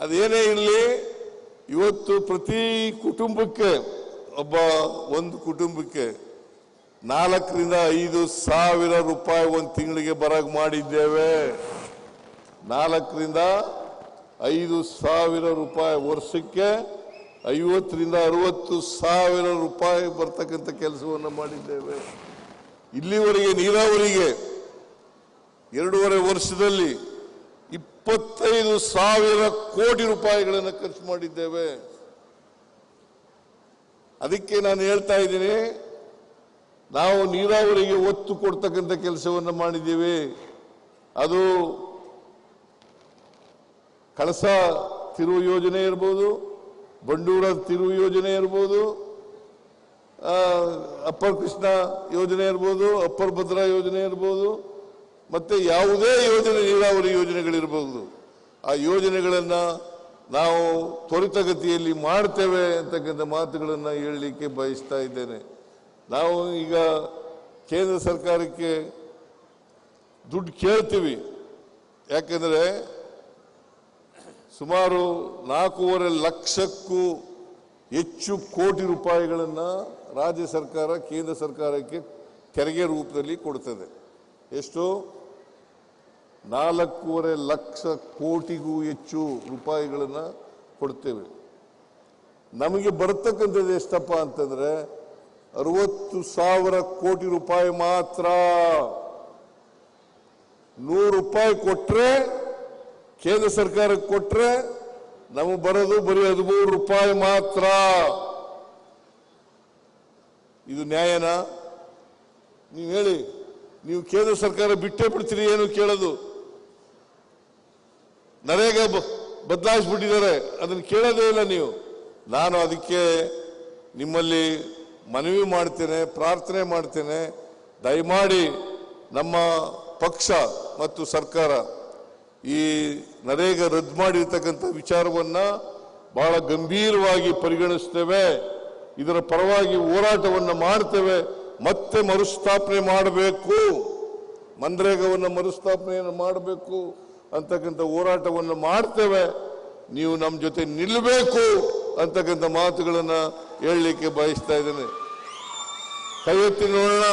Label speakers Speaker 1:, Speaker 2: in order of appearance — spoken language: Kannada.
Speaker 1: ಅದೇನೇ ಇರಲಿ, ಇವತ್ತು ಪ್ರತಿ ಕುಟುಂಬಕ್ಕೆ ಒಂದು ಕುಟುಂಬಕ್ಕೆ 4 ರಿಂದ 5 ಸಾವಿರ ರೂಪಾಯಿ ಒಂದು ತಿಂಗಳಿಗೆ ಬರಾಗ್ ಮಾಡಿದ್ದೇವೆ. 4 ರಿಂದ 5 ಸಾವಿರ ರೂಪಾಯಿ ವರ್ಷಕ್ಕೆ 50 ರಿಂದ 60 ಸಾವಿರ ರೂಪಾಯಿ ಬರ್ತಕ್ಕಂಥ ಕೆಲಸವನ್ನು ಮಾಡಿದ್ದೇವೆ. ಇಲ್ಲಿವರೆಗೆ ನೀರಾವರಿಗೆ 2.5 ವರ್ಷದಲ್ಲಿ 25 ಸಾವಿರ ಕೋಟಿ ರೂಪಾಯಿಗಳನ್ನು ಖರ್ಚು ಮಾಡಿದ್ದೇವೆ. ಅದಕ್ಕೆ ನಾನು ಹೇಳ್ತಾ ಇದ್ದೀನಿ, ನಾವು ನೀರಾವರಿಗೆ ಒತ್ತು ಕೊಡ್ತಕ್ಕಂಥ ಕೆಲಸವನ್ನು ಮಾಡಿದ್ದೀವಿ. ಅದು ಕಳಸ ತಿರುವು ಯೋಜನೆ ಇರ್ಬೋದು, ಬಂಡೂರ ತಿರುವು ಯೋಜನೆ ಇರ್ಬೋದು, ಅಪ್ಪರ್ ಕೃಷ್ಣ ಯೋಜನೆ ಇರ್ಬೋದು, ಅಪ್ಪರ್ ಭದ್ರಾ ಯೋಜನೆ ಇರ್ಬೋದು, ಮತ್ತೆ ಯಾವುದೇ ಯೋಜನೆ ನೀರಾವರಿ ಯೋಜನೆಗಳಿರ್ಬೋದು, ಆ ಯೋಜನೆಗಳನ್ನು ನಾವು ತ್ವರಿತಗತಿಯಲ್ಲಿ ಮಾಡ್ತೇವೆ ಅಂತಕ್ಕಂಥ ಮಾತುಗಳನ್ನು ಹೇಳಲಿಕ್ಕೆ ಬಯಸ್ತಾ ಇದ್ದೇನೆ. ನಾವು ಈಗ ಕೇಂದ್ರ ಸರ್ಕಾರಕ್ಕೆ ದುಡ್ಡು ಕೇಳ್ತೀವಿ. ಯಾಕೆಂದರೆ ಸುಮಾರು 4.5 ಲಕ್ಷಕ್ಕೂ ಹೆಚ್ಚು ಕೋಟಿ ರೂಪಾಯಿಗಳನ್ನು ರಾಜ್ಯ ಸರ್ಕಾರ ಕೇಂದ್ರ ಸರ್ಕಾರಕ್ಕೆ ತೆರಿಗೆ ರೂಪದಲ್ಲಿ ಕೊಡ್ತದೆ. ಎಷ್ಟು? 4.5 ಲಕ್ಷ ಕೋಟಿಗೂ ಹೆಚ್ಚು ರೂಪಾಯಿಗಳನ್ನು ಕೊಡ್ತೇವೆ. ನಮಗೆ ಬರ್ತಕ್ಕಂಥದ್ದು ಎಷ್ಟಪ್ಪ ಅಂತಂದ್ರೆ 60 ಸಾವಿರ ಕೋಟಿ ರೂಪಾಯಿ ಮಾತ್ರ. 100 ರೂಪಾಯಿ ಕೊಟ್ರೆ, ಕೇಂದ್ರ ಸರ್ಕಾರಕ್ಕೆ ಕೊಟ್ರೆ ನಮಗೆ ಬರೋದು ಬರೀ 13 ರೂಪಾಯಿ ಮಾತ್ರ. ಇದು ನ್ಯಾಯನಾ? ನೀವು ಹೇಳಿ. ನೀವು ಕೇಂದ್ರ ಸರ್ಕಾರ ಬಿಟ್ಟೇ ಬಿಡ್ತೀರಿ ಏನು ಕೇಳೋದು? ನರೇಗಾ ಬದಲಾಯಿಸ್ಬಿಟ್ಟಿದ್ದಾರೆ, ಅದನ್ನು ಕೇಳೋದೇ ಇಲ್ಲ ನೀವು. ನಾನು ಅದಕ್ಕೆ ನಿಮ್ಮಲ್ಲಿ ಮನವಿ ಮಾಡ್ತೇನೆ, ಪ್ರಾರ್ಥನೆ ಮಾಡ್ತೇನೆ, ದಯಮಾಡಿ ನಮ್ಮ ಪಕ್ಷ ಮತ್ತು ಸರ್ಕಾರ ಈ ನರೇಗಾ ರದ್ದು ಮಾಡಿರ್ತಕ್ಕಂಥ ವಿಚಾರವನ್ನು ಬಹಳ ಗಂಭೀರವಾಗಿ ಪರಿಗಣಿಸ್ತೇವೆ. ಇದರ ಪರವಾಗಿ ಹೋರಾಟವನ್ನು ಮಾಡ್ತೇವೆ. ಮತ್ತೆ ಮರುಸ್ಥಾಪನೆ ಮಾಡಬೇಕು, ಮನ್ರೇಗಾವನ್ನು ಮರುಸ್ಥಾಪನೆಯನ್ನು ಮಾಡಬೇಕು ಅಂತಕ್ಕಂಥ ಹೋರಾಟವನ್ನು ಮಾಡ್ತೇವೆ. ನೀವು ನಮ್ಮ ಜೊತೆ ನಿಲ್ಲಬೇಕು ಅಂತಕ್ಕಂಥ ಮಾತುಗಳನ್ನು ಹೇಳಲಿಕ್ಕೆ ಬಯಸ್ತಾ ಇದ್ದೇನೆ. ಕೈ ಎತ್ತಿ ನೋಡೋಣ.